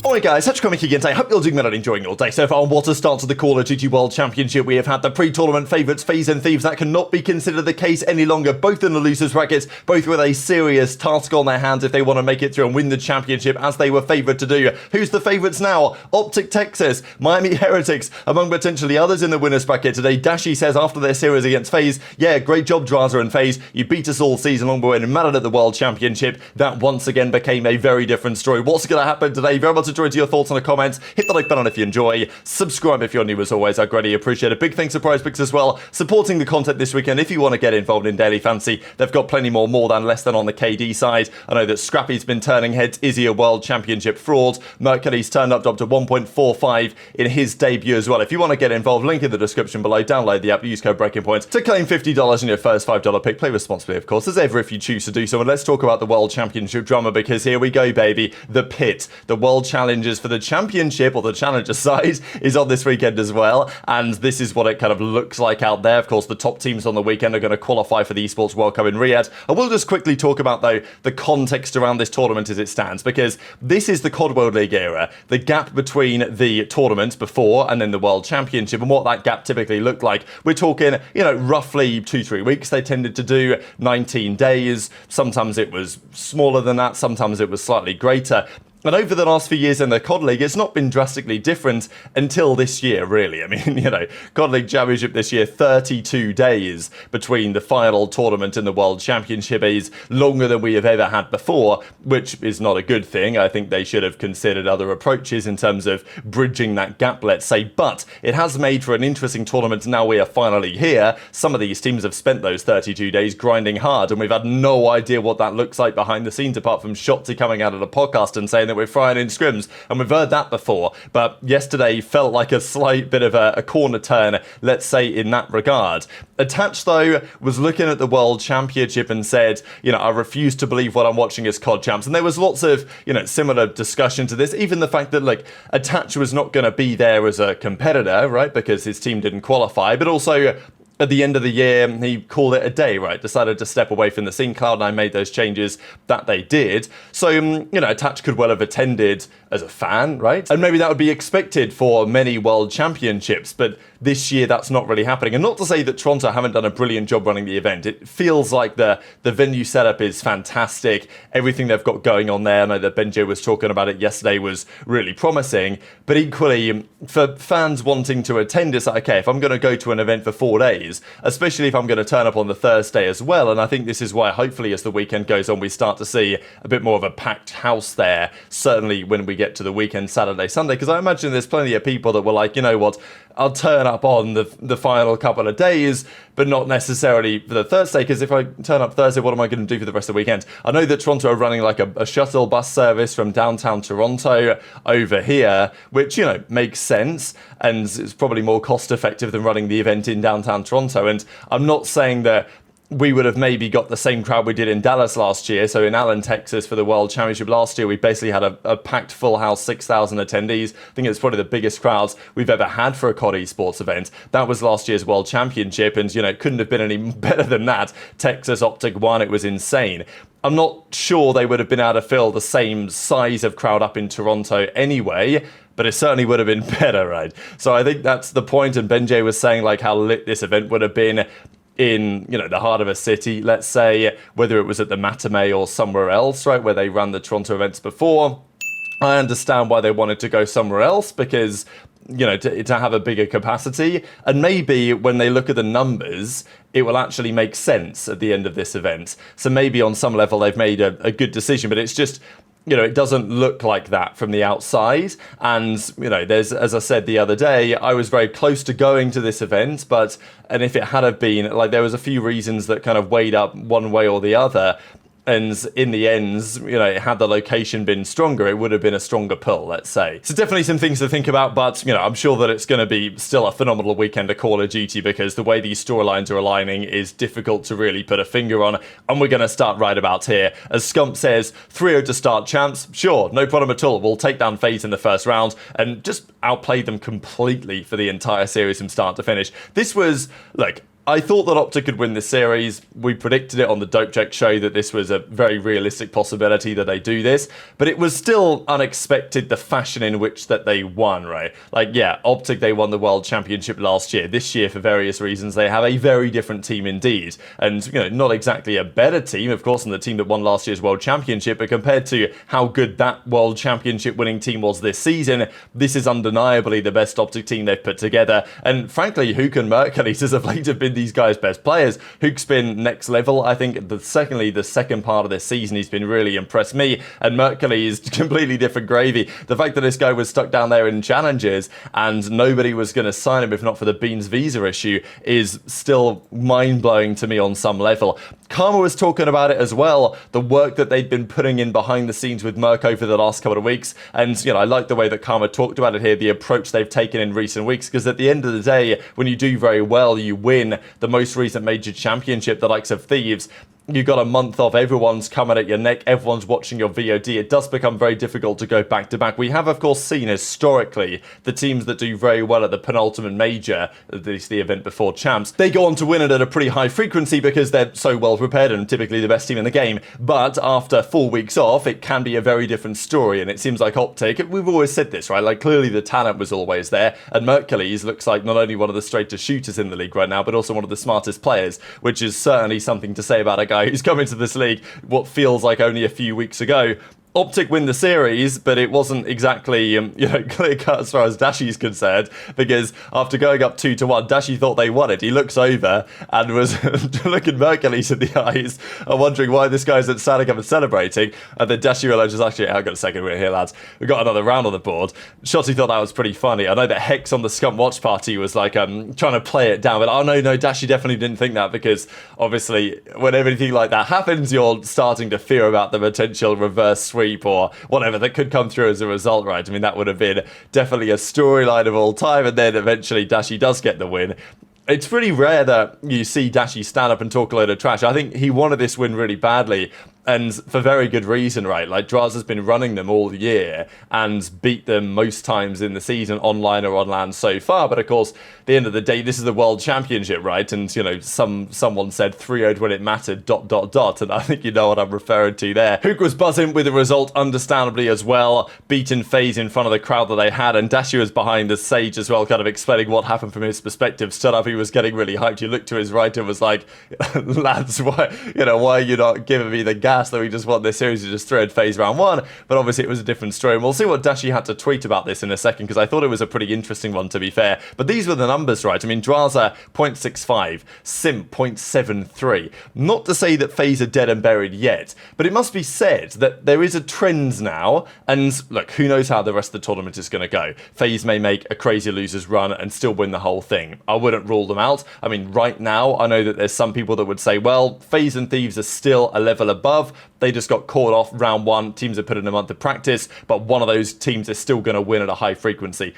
Alright guys, such coming again today. Hope you're doing well and enjoying your day so far. And what a start to the Call of Duty World Championship. We have had the pre-tournament favourites, FaZe and Thieves. That cannot be considered the case any longer. Both in the losers brackets, both with a serious task on their hands if they want to make it through and win the championship as they were favoured to do. Who's the favourites now? OpTic Texas, Miami Heretics, among potentially others in the winners bracket today. Dashy says after their series against FaZe, yeah, great job Drazah and FaZe. You beat us all season long, but when it mattered at the World Championship, that once again became a very different story. What's going to happen today? Very much enjoyed your thoughts on the comments. Hit the like button if you enjoy. Subscribe if you're new as always. I greatly appreciate it. Big thanks to PrizePicks as well, supporting the content this weekend. If you want to get involved in Daily Fantasy, they've got plenty more than less than on the KD side. I know that Scrappy's been turning heads. Is he a World Championship fraud? Mercury's turned up to 1.45 in his debut as well. If you want to get involved, link in the description below. Download the app, use code Breaking Points to claim $50 in your first $5 pick. Play responsibly, of course, as ever if you choose to do so. And let's talk about the World Championship drama, because here we go, baby. The pit, the World Challengers for the Championship, or the Challenger side, is on this weekend as well. And this is what it kind of looks like out there. Of course, the top teams on the weekend are going to qualify for the Esports World Cup in Riyadh. I will just quickly talk about, though, the context around this tournament as it stands, because this is the COD World League era. The gap between the tournament before and then the World Championship, and what that gap typically looked like. We're talking, you know, roughly 2-3 weeks they tended to do, 19 days. Sometimes it was smaller than that, sometimes it was slightly greater. And over the last few years in the COD League, it's not been drastically different until this year, really. I mean, you know, COD League Championship this year, 32 days between the final tournament and the World Championship is longer than we have ever had before, which is not a good thing. I think they should have considered other approaches in terms of bridging that gap, let's say. But it has made for an interesting tournament. Now we are finally here. Some of these teams have spent those 32 days grinding hard, and we've had no idea what that looks like behind the scenes, apart from Shotzzy coming out of the podcast and saying that we're frying in scrims, and we've heard that before. But yesterday felt like a slight bit of a corner turn, let's say, in that regard. Attach, though, was looking at the World Championship and said, you know, I refuse to believe what I'm watching as COD champs. And there was lots of, you know, similar discussion to this. Even the fact that, like, Attach was not going to be there as a competitor, right, because his team didn't qualify, but also at the end of the year, he called it a day, right? Decided to step away from the scene. Cloud9 made those changes that they did. So, you know, Attach could well have attended as a fan, right? And maybe that would be expected for many World Championships, but this year that's not really happening. And not to say that Toronto haven't done a brilliant job running the event. It feels like the venue setup is fantastic. Everything they've got going on there, I know that Benjo was talking about it yesterday, was really promising. But equally, for fans wanting to attend, it's like, okay, if I'm going to go to an event for 4 days, especially if I'm going to turn up on the Thursday as well, and I think this is why hopefully as the weekend goes on we start to see a bit more of a packed house there, certainly when we get to the weekend, Saturday, Sunday, because I imagine there's plenty of people that were like, you know what, I'll turn up on the final couple of days, but not necessarily for the Thursday, because if I turn up Thursday, what am I going to do for the rest of the weekend? I know that Toronto are running like a shuttle bus service from downtown Toronto over here, which, you know, makes sense, and it's probably more cost effective than running the event in downtown Toronto. And I'm not saying that we would have maybe got the same crowd we did in Dallas last year. So in Allen, Texas for the World Championship last year, we basically had a packed full house, 6,000 attendees. I think it's probably the biggest crowds we've ever had for a COD esports event. That was last year's World Championship, and, you know, it couldn't have been any better than that. Texas OpTic won, it was insane. I'm not sure they would have been able to fill the same size of crowd up in Toronto anyway, but it certainly would have been better, right? So I think that's the point, and Benjay was saying like how lit this event would have been in, you know, the heart of a city, let's say, whether it was at the Matinee or somewhere else, right, where they ran the Toronto events before. I understand why they wanted to go somewhere else, because, you know, to have a bigger capacity, and maybe when they look at the numbers, it will actually make sense at the end of this event. So maybe on some level they've made a good decision, but it's just, you know, it doesn't look like that from the outside. And, you know, there's, as I said the other day, I was very close to going to this event, and if it had have been, like, there was a few reasons that kind of weighed up one way or the other. And in the end, you know, had the location been stronger, it would have been a stronger pull, let's say. So definitely some things to think about, but, you know, I'm sure that it's going to be still a phenomenal weekend of Call of Duty, because the way these storylines are aligning is difficult to really put a finger on. And we're going to start right about here. As Scump says, 3-0 to start, champs. Sure, no problem at all. We'll take down FaZe in the first round and just outplay them completely for the entire series from start to finish. This was, look, I thought that OpTic could win this series. We predicted it on the Dope Check show that this was a very realistic possibility that they do this, but it was still unexpected the fashion in which that they won, right? Like, yeah, OpTic, they won the World Championship last year. This year, for various reasons, they have a very different team indeed. And, you know, not exactly a better team, of course, than the team that won last year's World Championship, but compared to how good that World Championship winning team was this season, this is undeniably the best OpTic team they've put together. And frankly, Huke and Merc, as of late, have been these guys' best players. Huke's been next level. I think the second part of this season, he's been really impressed me, and Mercury is completely different gravy. The fact that this guy was stuck down there in challenges and nobody was going to sign him if not for the Beans visa issue is still mind-blowing to me on some level. Karma was talking about it as well, the work that they'd been putting in behind the scenes with Merc over the last couple of weeks, and you know, I like the way that Karma talked about it here, the approach they've taken in recent weeks, because at the end of the day, when you do very well, you win the most recent major championship, the likes of Thieves. You got a month off, everyone's coming at your neck, everyone's watching your VOD. It does become very difficult to go back to back. We have, of course, seen historically the teams that do very well at the penultimate major, at least the event before champs, they go on to win it at a pretty high frequency because they're so well prepared and typically the best team in the game. But after 4 weeks off, it can be a very different story. And it seems like OpTic, we've always said this, right? Like, clearly the talent was always there. And Mercules looks like not only one of the straightest shooters in the league right now, but also one of the smartest players, which is certainly something to say about a guy who's come into this league what feels like only a few weeks ago. OpTic win the series, but it wasn't exactly, clear cut as far as Dashy's concerned, because after going up 2-1, Dashy thought they won it. He looks over and was looking Mercules in the eyes and wondering why this guy isn't standing up and celebrating. And then Dashy realizes, actually, hang on a second, we're here, lads. We've got another round on the board. Shotzzy thought that was pretty funny. I know that Hex on the Scum Watch Party was like trying to play it down, but oh no, Dashy definitely didn't think that, because obviously when anything like that happens, you're starting to fear about the potential reverse sweep or whatever that could come through as a result, right? I mean, that would have been definitely a storyline of all time, and then eventually Dashy does get the win. It's pretty rare that you see Dashy stand up and talk a load of trash. I think he wanted this win really badly, and for very good reason, right? Like, Drazah's been running them all year and beat them most times in the season, online or on land so far. But of course, at the end of the day, this is the World Championship, right? And, you know, someone said 3-0'd when it mattered, ... And I think you know what I'm referring to there. Huke was buzzing with the result, understandably as well, beating FaZe in front of the crowd that they had. And Dashy was behind the stage as well, kind of explaining what happened from his perspective. Stood up, he was getting really hyped. You looked to his right and was like, lads, why are you not giving me the gas that we just won this series and just threw FaZe round 1? But obviously it was a different story, and we'll see what Dashy had to tweet about this in a second, because I thought it was a pretty interesting one, to be fair. But these were the numbers, right? I mean, Drazah 0.65, Simp 0.73. Not to say that FaZe are dead and buried yet, but it must be said that there is a trend now, and look, who knows how the rest of the tournament is going to go. FaZe may make a crazy losers run and still win the whole thing. I wouldn't rule them out. I mean, right now, I know that there's some people that would say, well, FaZe and Thieves are still a level above. They just got caught off round 1. Teams have put in a month of practice, but one of those teams is still going to win at a high frequency.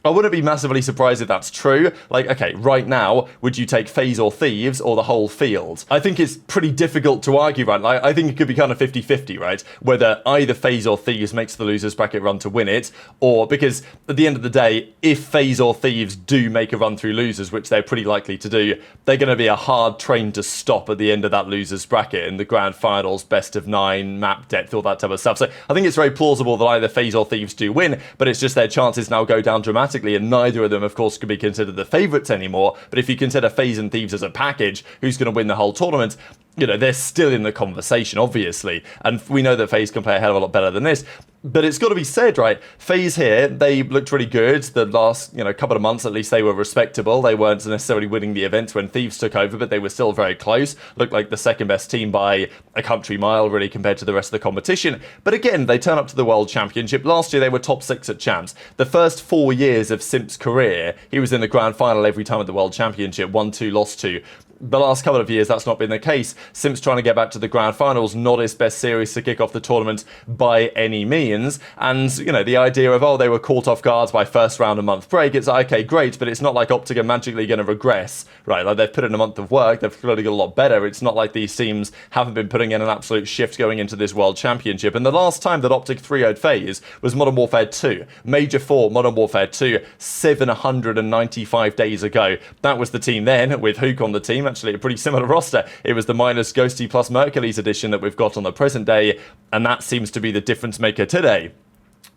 I wouldn't be massively surprised if that's true. Like, okay, right now, would you take FaZe or Thieves or the whole field? I think it's pretty difficult to argue, right? Like, I think it could be kind of 50-50, right? Whether either FaZe or Thieves makes the losers bracket run to win it, or because at the end of the day, if FaZe or Thieves do make a run through losers, which they're pretty likely to do, they're going to be a hard train to stop at the end of that losers bracket in the grand finals, best of 9, map depth, all that type of stuff. So I think it's very plausible that either FaZe or Thieves do win, but it's just their chances now go down dramatically. And neither of them, of course, could be considered the favourites anymore. But if you consider FaZe and Thieves as a package, who's going to win the whole tournament? You know, they're still in the conversation, obviously. And we know that FaZe can play a hell of a lot better than this. But it's got to be said, right? FaZe here, they looked really good. The last, couple of months, at least, they were respectable. They weren't necessarily winning the events when Thieves took over, but they were still very close. Looked like the second best team by a country mile, really, compared to the rest of the competition. But again, they turn up to the World Championship. Last year, they were top 6 at champs. The first 4 years of Simp's career, he was in the grand final every time at the World Championship. 1-2, lost 2. the last couple of years, that's not been the case. Simp's trying to get back to the grand finals, not his best series to kick off the tournament by any means. And, you know, the idea of, oh, they were caught off guard by first round a month break, it's like, okay, great, but it's not like OpTic are magically going to regress, right? Like, they've put in a month of work, they've clearly got a lot better. It's not like these teams haven't been putting in an absolute shift going into this World Championship. And the last time that OpTic 3-0'd FaZe was Modern Warfare 2. Major 4, Modern Warfare 2, 795 days ago. That was the team then, with Huke on the team. Actually, a pretty similar roster. It was the minus Ghosty plus Mercury's edition that we've got on the present day, and that seems to be the difference maker today.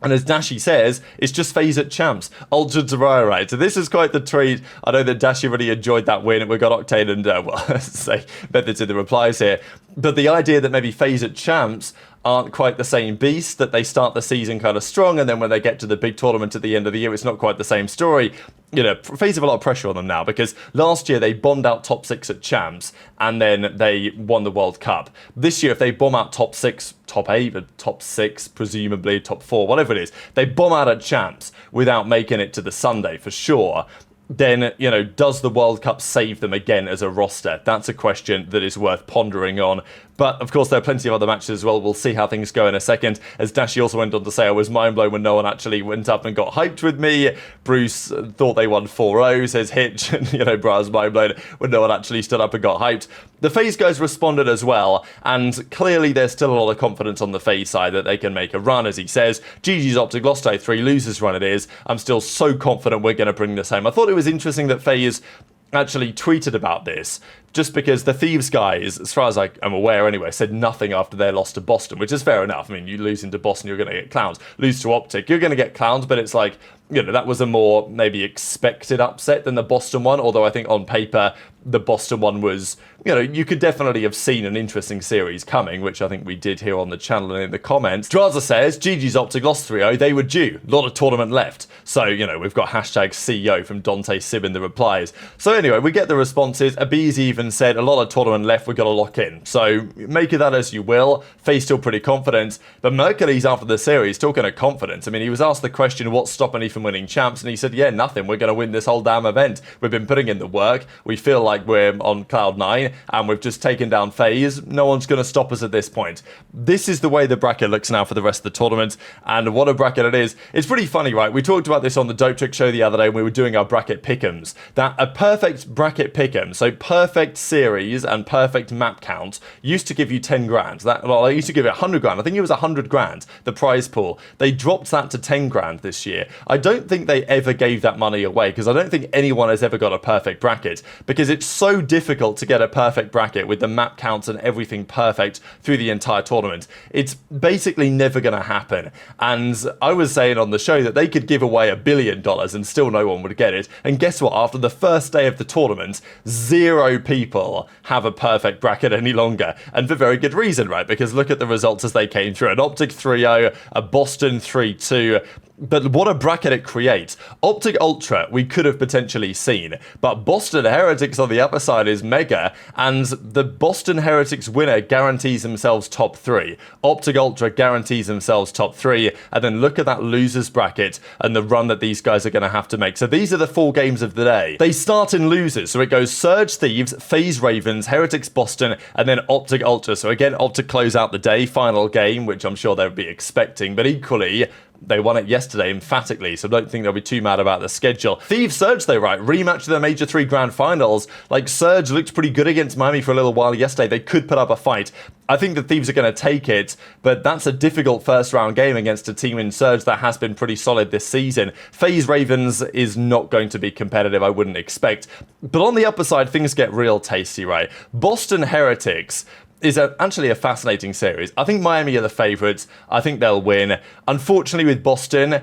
And as Dashy says, it's just FaZe at champs. Ultra Drazah, right? So this is quite the treat. I know that Dashy really enjoyed that win. We got Octane and, well, say, methods in the replies here. But the idea that maybe FaZe at champs aren't quite the same beast, that they start the season kind of strong, and then when they get to the big tournament at the end of the year, it's not quite the same story. You know, FaZe have a lot of pressure on them now, because last year they bombed out top 6 at champs, and then they won the World Cup. This year, if they bomb out top 6, top 8, but top 6, presumably top 4, whatever it is, they bomb out at champs without making it to the Sunday, for sure. Then, you know, does the World Cup save them again as a roster? That's a question that is worth pondering on. But, of course, there are plenty of other matches as well. We'll see how things go in a second. As Dashy also went on to say, I was mind-blown when no one actually went up and got hyped with me. Bruce thought they won 4-0, says Hitch. And, you know, Bra's mind-blown when no one actually stood up and got hyped. The FaZe guys responded as well. And clearly there's still a lot of confidence on the FaZe side that they can make a run, as he says. GG's OpTic lost 3 losers run it is. I'm still so confident we're going to bring this home. I thought it was interesting that FaZe actually tweeted about this, just because the Thieves guys, as far as I am aware anyway, said nothing after their loss to Boston, which is fair enough. I mean, you lose into Boston, you're going to get clowns. Lose to OpTic, you're going to get clowns, but it's like, you know, that was a more maybe expected upset than the Boston one, although I think on paper, the Boston one was, you know, you could definitely have seen an interesting series coming, which I think we did here on the channel and in the comments. Drazah says, GG's OpTic lost 3-0, they were due. A lot of tournament left. So, you know, we've got hashtag CEO from Dante Sib in the replies. So anyway, we get the responses. aBeZy even said, a lot of tournament left, we've got to lock in. So make of that as you will. FaZe still pretty confident. But Mercury's after the series, talking of confidence. I mean, he was asked the question, what's stopping you from winning champs? And he said, yeah, nothing. We're going to win this whole damn event. We've been putting in the work. We feel like we're on cloud 9 and we've just taken down FaZe. No one's going to stop us at this point. This is the way the bracket looks now for the rest of the tournament, and what a bracket it is. It's pretty funny, right? We talked about this on the Dope Trick show the other day when we were doing our bracket pick'ems, that a perfect bracket pick'em, so perfect series and perfect map count, used to give you 10 grand. That, well, they used to give it 100 grand. I think it was 100 grand, the prize pool. They dropped that to 10 grand this year. I don't think they ever gave that money away, because I don't think anyone has ever got a perfect bracket, because it's so difficult to get a perfect bracket with the map counts and everything perfect through the entire tournament. It's basically never going to happen. And I was saying on the show that they could give away $1 billion and still no one would get it. And guess what? After the first day of the tournament, 0 people have a perfect bracket any longer. And for very good reason, right? Because look at the results as they came through. An OpTic 3-0, a Boston 3-2. But what a bracket it creates. OpTic Ultra, we could have potentially seen. But Boston Heretics on the upper side is mega. And the Boston Heretics winner guarantees themselves top 3. OpTic Ultra guarantees themselves top 3. And then look at that losers bracket and the run that these guys are going to have to make. So these are the 4 games of the day. They start in losers. So it goes Surge Thieves, FaZe Ravens, Heretics Boston, and then OpTic Ultra. So again, OpTic close out the day. Final game, which I'm sure they would be expecting. But equally, they won it yesterday emphatically, so I don't think they'll be too mad about the schedule. Thieves Surge though, right? Rematch of the Major 3 Grand Finals. Like, Surge looked pretty good against Miami for a little while yesterday. They could put up a fight. I think the Thieves are going to take it, but that's a difficult first round game against a team in Surge that has been pretty solid this season. FaZe Ravens is not going to be competitive, I wouldn't expect. But on the upper side, things get real tasty, right? Boston Heretics is actually a fascinating series. I think Miami are the favourites. I think they'll win. Unfortunately with Boston,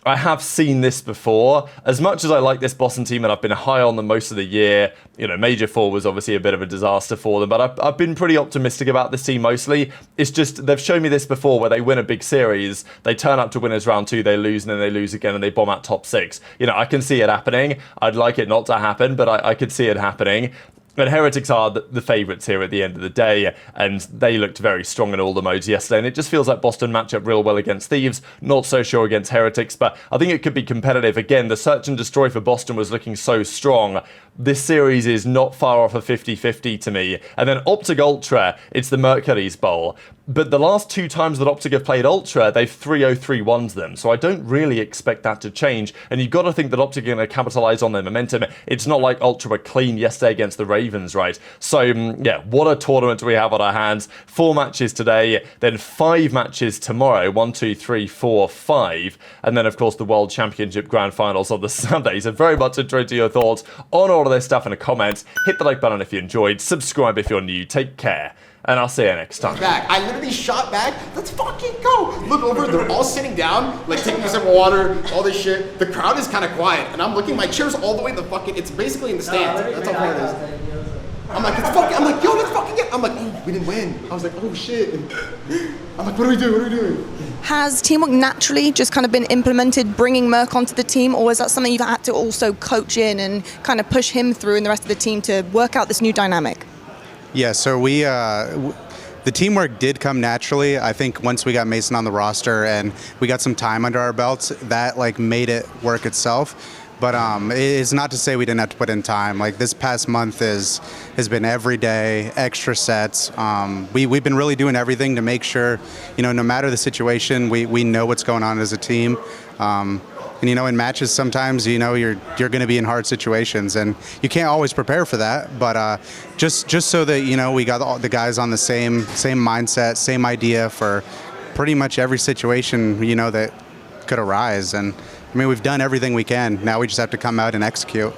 I have seen this before. As much as I like this Boston team and I've been high on them most of the year, you know, Major 4 was obviously a bit of a disaster for them, but I've been pretty optimistic about this team mostly. It's just, they've shown me this before where they win a big series, they turn up to winners round 2, they lose, and then they lose again and they bomb out top 6. You know, I can see it happening. I'd like it not to happen, but I could see it happening. But Heretics are the favourites here at the end of the day, and they looked very strong in all the modes yesterday, and it just feels like Boston match up real well against Thieves. Not so sure against Heretics, but I think it could be competitive. Again, the search and destroy for Boston was looking so strong. This series is not far off a 50-50 to me. And then OpTic Ultra, it's the Mercury's Bowl. But the last 2 times that OpTic have played Ultra, they've 3-0-3-1'd them. So I don't really expect that to change. And you've got to think that OpTic are going to capitalise on their momentum. It's not like Ultra were clean yesterday against the Ravens, right? So, yeah, what a tournament we have on our hands. 4 matches today, then 5 matches tomorrow. 1, 2, 3, 4, 5. And then, of course, the World Championship Grand Finals on the Sunday. So very much enjoyed to your thoughts on all of this stuff in the comments. Hit the like button if you enjoyed. Subscribe if you're new. Take care. And I'll see you next time. Back. I literally shot back. Let's fucking go. Look over. They're all sitting down, like taking a sip of water, all this shit. The crowd is kind of quiet, and I'm looking. My chair's all the way in the fucking. It's basically in the stands. That's how far it is. I'm like, it's fucking. I'm like, yo, let's fucking get. I'm like, oh, we didn't win. I was like, oh shit. And I'm like, what do we do? What are we doing? Has teamwork naturally just kind of been implemented, bringing Merc onto the team, or is that something you've had to also coach in and kind of push him through and the rest of the team to work out this new dynamic? Yeah, so the teamwork did come naturally. I think once we got Mason on the roster and we got some time under our belts, that like made it work itself. But it's not to say we didn't have to put in time. Like this past month has been every day, extra sets. We've been really doing everything to make sure, you know, no matter the situation, we know what's going on as a team. And you know, in matches, sometimes you know you're going to be in hard situations, and you can't always prepare for that. But just so that you know, we got all the guys on the same mindset, same idea for pretty much every situation you know that could arise. And I mean, we've done everything we can. Now we just have to come out and execute.